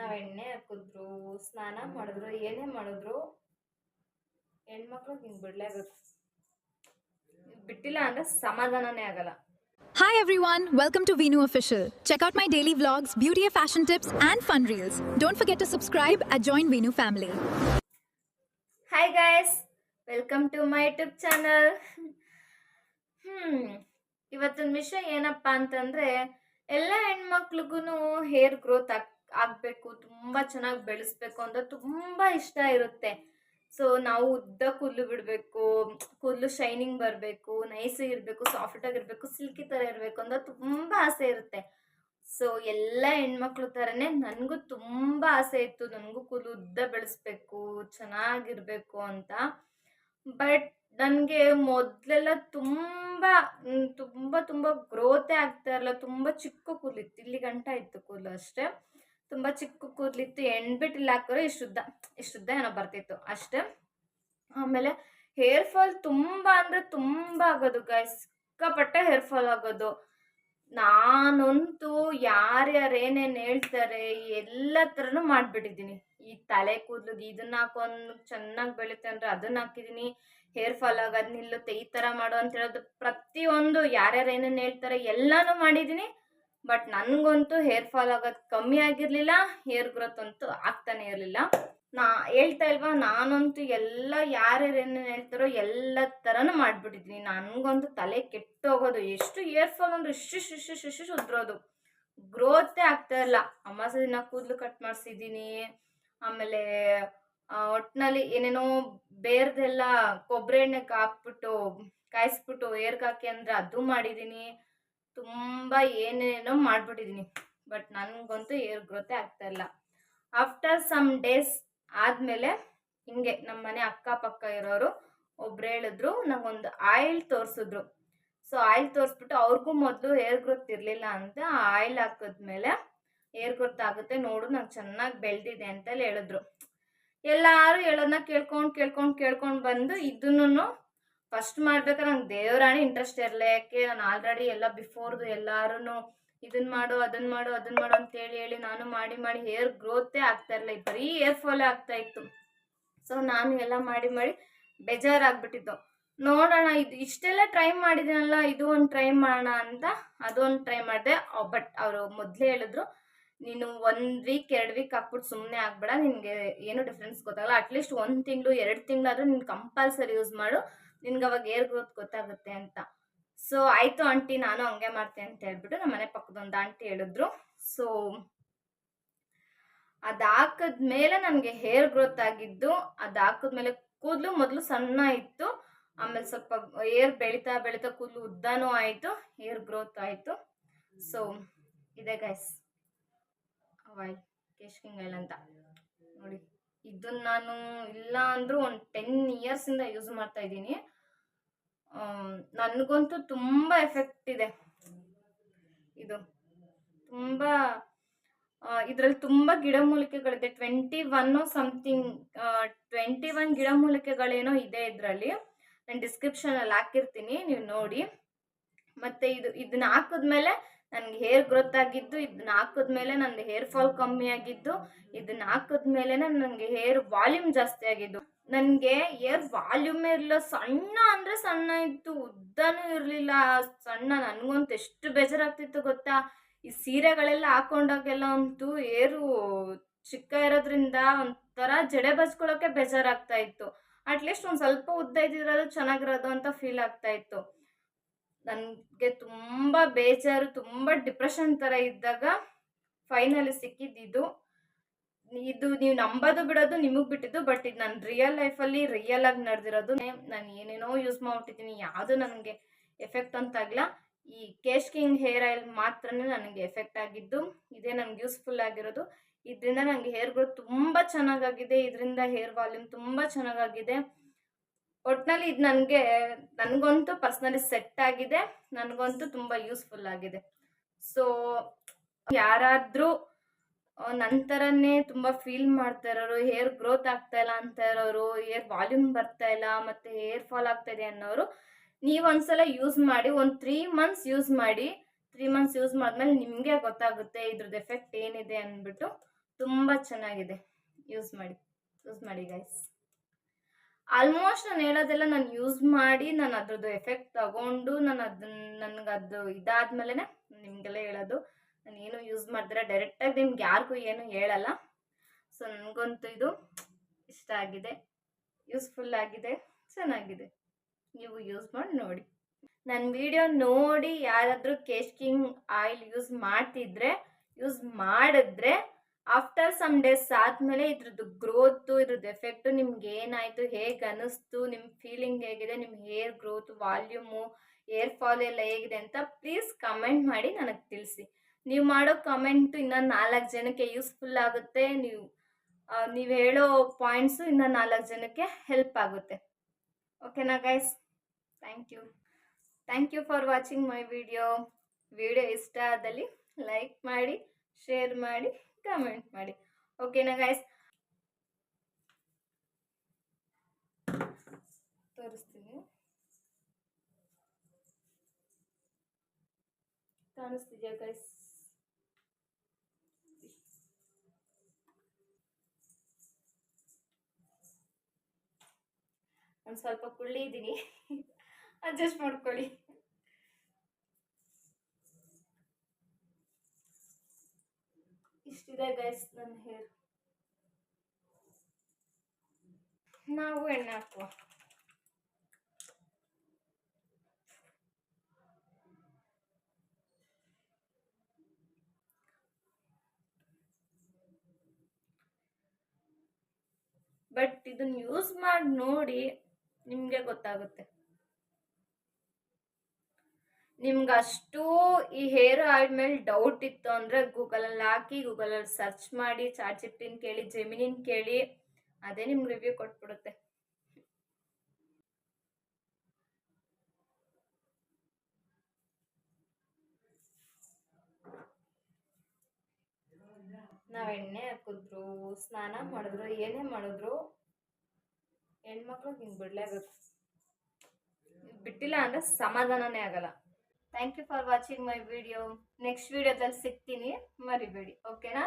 ನಾವು ಎಣ್ಣೆ ಹಾಕಿದ್ರು ಸ್ನಾನ ಮಾಡಿದ್ರು ಏನೇ ಮಾಡಿದ್ರು ಹೆಣ್ಮಕ್ಳಿಗೆ ಹಿಂಗೆ ಬಿಡಲೇಬೇಕು. ಬಿಟ್ಟಿಲ್ಲ ಅಂದರೆ ಸಮಾಧಾನನೇ ಆಗಲ್ಲ. Hi everyone, welcome to Veenu Official. Check out my daily vlogs, beauty and fashion tips and fun reels. Don't forget to subscribe and join Veenu family. Hi guys, welcome to my YouTube channel. ಇವತ್ತಿನ ವಿಷಯ ಏನಪ್ಪಾ ಅಂತಂದ್ರೆ ಎಲ್ಲ ಹೆಣ್ಮಕ್ಳಿಗೂ hair growth ಆಗ್ಬೇಕು, ತುಂಬಾ ಚೆನ್ನಾಗಿ ಬೆಳೆಸ್ಬೇಕು ಅಂತ ತುಂಬಾ ಇಷ್ಟ ಇರುತ್ತೆ. ಸೊ ನಾವು ಉದ್ದ ಕೂದಲು ಬಿಡಬೇಕು, ಕೂದಲು ಶೈನಿಂಗ್ ಬರಬೇಕು, ನೈಸ್ ಇರಬೇಕು, ಸಾಫ್ಟ್ ಆಗಿರ್ಬೇಕು, ಸಿಲ್ಕಿ ತರ ಇರಬೇಕು ಅಂತ ತುಂಬಾ ಆಸೆ ಇರುತ್ತೆ. ಸೊ ಎಲ್ಲ ಹೆಣ್ಮಕ್ಳು ಥರನೇ ನನಗೂ ತುಂಬ ಆಸೆ ಇತ್ತು, ನನಗೂ ಕೂದಲು ಉದ್ದ ಬೆಳೆಸ್ಬೇಕು, ಚೆನ್ನಾಗಿರ್ಬೇಕು ಅಂತ. ಬಟ್ ನನಗೆ ಮೊದಲೆಲ್ಲ ತುಂಬ ತುಂಬ ತುಂಬ ಗ್ರೋತೇ ಆಗ್ತಾ ಇರಲ್ಲ. ತುಂಬ ಚಿಕ್ಕ ಕೂದಲಿತ್ತು, ಇಲ್ಲಿ ಗಂಟ ಇತ್ತು ಕೂದಲು ಅಷ್ಟೇ. ತುಂಬ ಚಿಕ್ಕ ಕೂದಲಿತ್ತು, ಎಣ್ಬಿಟ್ಟು ಇಲ್ಲಿ ಹಾಕಿದ್ರೆ ಇಷ್ಟುದ್ದ ಏನೋ ಬರ್ತಿತ್ತು ಅಷ್ಟೇ. ಆಮೇಲೆ ಹೇರ್ ಫಾಲ್ ತುಂಬ ಅಂದರೆ ತುಂಬ ಆಗೋದು ಗೈಸ್, ಸಿಕ್ಕಾಪಟ್ಟೆ ಹೇರ್ ಫಾಲ್ ಆಗೋದು. ನಾನಂತೂ ಯಾರ್ಯಾರು ಏನೇನು ಹೇಳ್ತಾರೆ ಎಲ್ಲ ಥರನೂ ಮಾಡಿಬಿಟ್ಟಿದ್ದೀನಿ. ಈ ತಲೆ ಕೂದಲಿಗೆ ಇದನ್ನ ಹಾಕೊಂಡು ಚೆನ್ನಾಗಿ ಬೆಳೀತೆ ಅಂದರೆ ಅದನ್ನ ಹಾಕಿದ್ದೀನಿ, ಹೇರ್ ಫಾಲ್ ಆಗೋದು ನಿಲ್ಲುತ್ತೆ, ಈ ಥರ ಮಾಡು ಅಂತ ಹೇಳೋದು ಪ್ರತಿಯೊಂದು ಯಾರ್ಯಾರು ಏನೇನು ಹೇಳ್ತಾರೆ ಎಲ್ಲನೂ ಮಾಡಿದ್ದೀನಿ. ಬಟ್ ನನಗಂತೂ ಹೇರ್ ಫಾಲ್ ಆಗೋದು ಕಮ್ಮಿ ಆಗಿರಲಿಲ್ಲ, ಹೇರ್ ಗ್ರೋತ್ ಅಂತೂ ಆಗ್ತಾನೆ ಇರಲಿಲ್ಲ. ಹೇಳ್ತಾ ಇಲ್ವಾ, ನಾನಂತೂ ಎಲ್ಲ ಯಾರ್ಯಾರು ಏನೇನು ಹೇಳ್ತಾರೋ ಎಲ್ಲ ಥರನೂ ಮಾಡಿಬಿಟ್ಟಿದ್ದೀನಿ. ನನಗಂತೂ ತಲೆ ಕೆಟ್ಟು ಹೋಗೋದು, ಎಷ್ಟು ಹೇರ್ ಫಾಲ್ ಅಂದ್ರೆ ಇಷ್ಟು ಉದ್ರೋದು, ಗ್ರೋತೇ ಆಗ್ತಾ ಇಲ್ಲ. ಅಮಾವಾಸ್ಯೆ ದಿನ ಕೂದಲು ಕಟ್ ಮಾಡಿಸಿದ್ದೀನಿ. ಆಮೇಲೆ ಒಟ್ಟಿನಲ್ಲಿ ಏನೇನೋ ಬೇರ್ದೆಲ್ಲ ಕೊಬ್ಬರಿ ಎಣ್ಣೆ ಹಾಕ್ಬಿಟ್ಟು ಕಾಯಿಸ್ಬಿಟ್ಟು ಹೇರ್ಗೆ ಹಾಕಿ ಅಂದರೆ ಅದು ಮಾಡಿದ್ದೀನಿ. ತುಂಬ ಏನೇನೋ ಮಾಡಿಬಿಟ್ಟಿದ್ದೀನಿ. ಬಟ್ ನನಗಂತೂ ಹೇರ್ ಗ್ರೋತೇ ಆಗ್ತಾ ಇಲ್ಲ. ಆಫ್ಟರ್ ಸಮ್ ಡೇಸ್ ಆದಮೇಲೆ ಹಿಂಗೆ ನಮ್ಮ ಮನೆ ಅಕ್ಕಪಕ್ಕ ಇರೋರು ಒಬ್ರು ಹೇಳಿದ್ರು, ನಂಗೊಂದು ಆಯಿಲ್ ತೋರಿಸಿದ್ರು. ಸೊ ಆಯಿಲ್ ತೋರಿಸ್ಬಿಟ್ಟು ಅವ್ರಿಗೂ ಮೊದಲು ಹೇರ್ ಗ್ರೋತ್ ಇರಲಿಲ್ಲ ಅಂತ, ಆಯಿಲ್ ಹಾಕಿದ್ಮೇಲೆ ಹೇರ್ ಗ್ರೋತ್ ಆಗುತ್ತೆ ನೋಡು, ನಂಗೆ ಚೆನ್ನಾಗಿ ಬೆಳೆದಿದೆ ಅಂತ ಹೇಳಿದ್ರು. ಎಲ್ಲರೂ ಹೇಳೋದನ್ನ ಕೇಳ್ಕೊಂಡು ಬಂದು ಇದನ್ನು ಫಸ್ಟ್ ಮಾಡ್ಬೇಕಾದ್ರೆ ನಂಗೆ ದೇವರಾಣಿ ಇಂಟ್ರೆಸ್ಟ್ ಇರಲ್ಲ. ಯಾಕೆ ನಾನು ಆಲ್ರೆಡಿ ಎಲ್ಲ ಬಿಫೋರ್ದು ಎಲ್ಲರೂ ಇದನ್ನ ಮಾಡು ಅದನ್ನ ಮಾಡು ಅಂತ ಹೇಳಿ ನಾನು ಮಾಡಿ ಹೇರ್ ಗ್ರೋತೇ ಆಗ್ತಾ ಇರಲಿಲ್ಲ, ಬರೀ ಹೇರ್ ಫಾಲೇ ಆಗ್ತಾ ಇತ್ತು. ಸೊ ನಾನು ಎಲ್ಲ ಮಾಡಿ ಬೇಜಾರಾಗ್ಬಿಟ್ಟಿದ್ದು. ನೋಡೋಣ, ಇದು ಇಷ್ಟೆಲ್ಲ ಟ್ರೈ ಮಾಡಿದ್ದೀನಲ್ಲ, ಇದು ಒಂದು ಟ್ರೈ ಮಾಡೋಣ ಅಂತ ಅದೊಂದು ಟ್ರೈ ಮಾಡಿದೆ. ಬಟ್ ಅವರು ಮೊದಲೇ ಹೇಳಿದ್ರು, ನೀನು 1 ವೀಕ್ 2 ವೀಕ್ ಹಾಕ್ಬಿಟ್ಟು ಸುಮ್ಮನೆ ಆಗ್ಬೇಡ, ನಿನಗೆ ಏನು ಡಿಫ್ರೆನ್ಸ್ ಗೊತ್ತಾಗಲ್ಲ, ಅಟ್ಲೀಸ್ಟ್ 1 ತಿಂಗಳು 2 ತಿಂಗಳಾದರೂ ನೀನು ಕಂಪಲ್ಸರಿ ಯೂಸ್ ಮಾಡು, ನಿನ್ಗೆ ಅವಾಗ ಹೇರ್ ಗ್ರೋತ್ ಗೊತ್ತಾಗುತ್ತೆ ಅಂತ. ಸೊ ಆಯಿತು ಆಂಟಿ, ನಾನು ಹಂಗೆ ಮಾಡ್ತೇನೆ ಅಂತ ಹೇಳ್ಬಿಟ್ಟು ನಮ್ಮ ಮನೆ ಪಕ್ಕದ ಒಂದು ಆಂಟಿ ಹೇಳಿದ್ರು. ಸೊ ಅದಾಕದ್ಮೇಲೆ ನನಗೆ ಹೇರ್ ಗ್ರೋತ್ ಆಗಿದ್ದು. ಅದಾಕದ್ಮೇಲೆ ಕೂದಲು ಮೊದಲು ಸಣ್ಣ ಇತ್ತು, ಆಮೇಲೆ ಸ್ವಲ್ಪ ಹೇರ್ ಬೆಳೀತಾ ಕೂದಲು ಉದ್ದನೂ ಆಯಿತು, ಹೇರ್ ಗ್ರೋತ್ ಆಯಿತು. ಸೊ ಇದೆ ಗೈಸ್ ಆಯಿಲ್, ಕೇಶ್ಕಿಂಗ್ ಆಯಿಲ್ ಅಂತ ನೋಡಿ. ಇದನ್ನು ನಾನು ಇಲ್ಲ ಅಂದರೂ ಒಂದು 10 ಇಯರ್ಸಿಂದ ಯೂಸ್ ಮಾಡ್ತಾ ಇದ್ದೀನಿ. ನನಗಂತೂ ತುಂಬ ಎಫೆಕ್ಟ್ ಇದೆ ಇದು. ತುಂಬ ಇದರಲ್ಲಿ ತುಂಬ ಗಿಡಮೂಲಿಕೆಗಳಿದೆ, 21 ಗಿಡಮೂಲಿಕೆಗಳೇನೋ ಇದೆ ಇದರಲ್ಲಿ. ನಾನು ಡಿಸ್ಕ್ರಿಪ್ಷನಲ್ಲಿ ಹಾಕಿರ್ತೀನಿ, ನೀವು ನೋಡಿ. ಮತ್ತು ಇದನ್ನ ಹಾಕಿದ್ಮೇಲೆ ನನಗೆ ಹೇರ್ ಗ್ರೋತ್ ಆಗಿದ್ದು, ಇದನ್ನ ಹಾಕಿದ್ಮೇಲೆ ನನಗೆ ಹೇರ್ ಫಾಲ್ ಕಮ್ಮಿ ಆಗಿದ್ದು, ಇದನ್ನ ಹಾಕಿದ್ಮೇಲೆ ನನಗೆ ಹೇರ್ ವಾಲ್ಯೂಮ್ ಜಾಸ್ತಿ ಆಗಿದ್ದು. ನನಗೆ ಹೇರ್ ವಾಲ್ಯೂಮೇ ಇರಲಿಲ್ಲ, ಸಣ್ಣ ಅಂದರೆ ಸಣ್ಣ ಇತ್ತು, ಉದ್ದನೂ ಇರಲಿಲ್ಲ, ಸಣ್ಣ. ನನಗಂತೂ ಎಷ್ಟು ಬೇಜಾರಾಗ್ತಿತ್ತು ಗೊತ್ತಾ, ಈ ಸೀರೆಗಳೆಲ್ಲ ಹಾಕೊಂಡಾಗೆಲ್ಲ ಅಂತೂ ಹೇರು ಚಿಕ್ಕ ಇರೋದ್ರಿಂದ ಒಂಥರ ಜಡೆ ಬಚ್ಕೊಳ್ಳೋಕೆ ಬೇಜಾರಾಗ್ತಾ ಇತ್ತು. ಅಟ್ಲೀಸ್ಟ್ ಒಂದು ಸ್ವಲ್ಪ ಉದ್ದ ಇದ್ದಿರೋದು ಚೆನ್ನಾಗಿರೋದು ಅಂತ ಫೀಲ್ ಆಗ್ತಾ ಇತ್ತು. ನನಗೆ ತುಂಬ ಬೇಜಾರು, ತುಂಬ ಡಿಪ್ರೆಷನ್ ಥರ ಇದ್ದಾಗ ಫೈನಲಿ ಸಿಕ್ಕಿದ್ದು ಇದು. ನೀವು ನಂಬೋದು ಬಿಡೋದು ನಿಮಗೆ ಬಿಟ್ಟಿದ್ದು, ಬಟ್ ಇದು ನನ್ನ ರಿಯಲ್ ಲೈಫಲ್ಲಿ ರಿಯಲ್ ಆಗಿ ನಡೆದಿರೋದು. ನಾನು ಏನೇನೋ ಯೂಸ್ ಮಾಡ್ಬಿಟ್ಟಿದ್ದೀನಿ, ಯಾವುದು ನನಗೆ ಎಫೆಕ್ಟ್ ಅಂತಾಗಿಲ್ಲ. ಈ ಕೇಶ್ಕಿಂಗ್ ಹೇರ್ ಆಯಿಲ್ ಮಾತ್ರನೇ ನನಗೆ ಎಫೆಕ್ಟ್ ಆಗಿದ್ದು, ಇದೇ ನನಗೆ ಯೂಸ್ಫುಲ್ ಆಗಿರೋದು. ಇದರಿಂದ ನನಗೆ ಹೇರ್ ಗ್ರೋತ್ ತುಂಬ ಚೆನ್ನಾಗಾಗಿದೆ, ಇದರಿಂದ ಹೇರ್ ವಾಲ್ಯೂಮ್ ತುಂಬ ಚೆನ್ನಾಗಾಗಿದೆ. ಒಟ್ಟಿನಲ್ಲಿ ಇದು ನನಗಂತೂ ಪರ್ಸ್ನಲಿ ಸೆಟ್ ಆಗಿದೆ, ನನಗಂತೂ ತುಂಬ ಯೂಸ್ಫುಲ್ ಆಗಿದೆ. ಸೊ ಯಾರಾದರೂ ನಂತರನೇ ತುಂಬ ಫೀಲ್ ಮಾಡ್ತಾ ಇರೋರು, ಹೇರ್ ಗ್ರೋತ್ ಆಗ್ತಾ ಇಲ್ಲ ಅಂತ ಇರೋರು, ಹೇರ್ ವಾಲ್ಯೂಮ್ ಬರ್ತಾ ಇಲ್ಲ ಮತ್ತು ಹೇರ್ ಫಾಲ್ ಆಗ್ತಾ ಇದೆ ಅನ್ನೋರು, ನೀವೊಂದ್ಸಲ ಯೂಸ್ ಮಾಡಿ, ಒಂದು 3 ಮಂತ್ಸ್ ಯೂಸ್ ಮಾಡಿ. 3 ಮಂತ್ಸ್ ಯೂಸ್ ಮಾಡಿದ್ಮೇಲೆ ನಿಮಗೆ ಗೊತ್ತಾಗುತ್ತೆ ಇದ್ರದ್ದು ಎಫೆಕ್ಟ್ ಏನಿದೆ ಅಂದ್ಬಿಟ್ಟು. ತುಂಬ ಚೆನ್ನಾಗಿದೆ. ಯೂಸ್ ಮಾಡಿ ಗೈಸ್. ಆಲ್ಮೋಸ್ಟ್ ನಾನು ಹೇಳೋದೆಲ್ಲ ನಾನು ಯೂಸ್ ಮಾಡಿ ನಾನು ಅದ್ರದ್ದು ಎಫೆಕ್ಟ್ ತಗೊಂಡು ನನಗದು ಇದಾದ್ಮೇಲೆ ನಿಮಗೆಲ್ಲ ಹೇಳೋದು. ನಾನು ಏನು ಯೂಸ್ ಮಾಡಿದ್ರೆ ಡೈರೆಕ್ಟಾಗಿ ನಿಮ್ಗೆ ಯಾರಿಗೂ ಏನು ಹೇಳಲ್ಲ. ಸೊ ನನಗಂತೂ ಇದು ಇಷ್ಟ ಆಗಿದೆ, ಯೂಸ್ಫುಲ್ ಆಗಿದೆ, ಚೆನ್ನಾಗಿದೆ. ನೀವು ಯೂಸ್ ಮಾಡಿ ನೋಡಿ. ನನ್ನ ವಿಡಿಯೋ ನೋಡಿ ಯಾರಾದರೂ ಕೇಶ್ ಕಿಂಗ್ ಆಯಿಲ್ ಯೂಸ್ ಮಾಡಿದ್ರೆ ಆಫ್ಟರ್ ಸಮ್ ಡೇಸ್ ಆದಮೇಲೆ ಇದ್ರದ್ದು ಗ್ರೋತು, ಇದ್ರದ್ದು ಎಫೆಕ್ಟು ನಿಮ್ಗೆ ಏನಾಯಿತು, ಹೇಗೆ ಅನ್ನಿಸ್ತು, ನಿಮ್ಮ ಫೀಲಿಂಗ್ ಹೇಗಿದೆ, ನಿಮ್ಮ hair growth, volume, hair fall ಎಲ್ಲ ಹೇಗಿದೆ ಅಂತ ಪ್ಲೀಸ್ ಕಮೆಂಟ್ ಮಾಡಿ ನನಗೆ ತಿಳಿಸಿ. ನೀವು ಮಾಡೋ ಕಮೆಂಟು ಇನ್ನೂ 4 ಜನಕ್ಕೆ ಯೂಸ್ಫುಲ್ ಆಗುತ್ತೆ. ನೀವು ಹೇಳೋ ಪಾಯಿಂಟ್ಸು ಇನ್ನೂ 4 ಜನಕ್ಕೆ ಹೆಲ್ಪ್ ಆಗುತ್ತೆ. ಓಕೆನಾ guys? Thank you for watching my video ಇಷ್ಟ ಆದಲ್ಲಿ ಲೈಕ್ ಮಾಡಿ, ಶೇರ್ ಮಾಡಿ, ಕಮೆಂಟ್ ಮಾಡಿ. ಓಕೆನಾ ಗೈಸ್? ತೋರಿಸ್ತೀನಿ, ಕಾಣಿಸ್ತಿದ್ಯಾ ಗೈಸ್? ಒಂದು ಸ್ವಲ್ಪ ಕುಳ್ಳಿ ಇದ್ದೀನಿ, ಅಡ್ಜಸ್ಟ್ ಮಾಡ್ಕೊಳ್ಳಿ. ಇಷ್ಟಿದೆ ಗೈಸ್ ನನ್ನ ಹೇರ್. ನಾವು ಎಣ್ಣೆ ಹಾಕುವ. ಬಟ್ ಇದನ್ನ ಯೂಸ್ ಮಾಡಿ ನೋಡಿ, ನಿಮಗೆ ಗೊತ್ತಾಗುತ್ತೆ. ನಿಮ್ಗೆ ಅಷ್ಟು ಈ ಹೇರ್ ಆಯಿಲ್ ಮೇಲೆ ಡೌಟ್ ಇತ್ತು ಅಂದರೆ ಗೂಗಲಲ್ಲಿ ಹಾಕಿ, ಗೂಗಲಲ್ಲಿ ಸರ್ಚ್ ಮಾಡಿ, ಚಾಟ್ ಜಿಪಿಟಿನ ಕೇಳಿ, ಜೆಮಿನಿನ ಕೇಳಿ, ಅದೇ ನಿಮ್ಗೆ ರಿವ್ಯೂ ಕೊಟ್ಬಿಡುತ್ತೆ. ನಾವು ಎಣ್ಣೆ ಹಾಕಿದ್ರು, ಸ್ನಾನ ಮಾಡಿದ್ರು, ಏನೇ ಮಾಡಿದ್ರು ಹೆಣ್ಮಕ್ಳಿಗೆ ಹಿಂಗೆ ಬಿಡಲೇಬೇಕು. ಬಿಟ್ಟಿಲ್ಲ ಅಂದರೆ ಸಮಾಧಾನನೇ ಆಗಲ್ಲ. Thank you for watching my video. Next ವಿಡಿಯೋದಲ್ಲಿ ಸಿಗ್ತೀನಿ, ಮರಿಬೇಡಿ. ಓಕೆನಾ?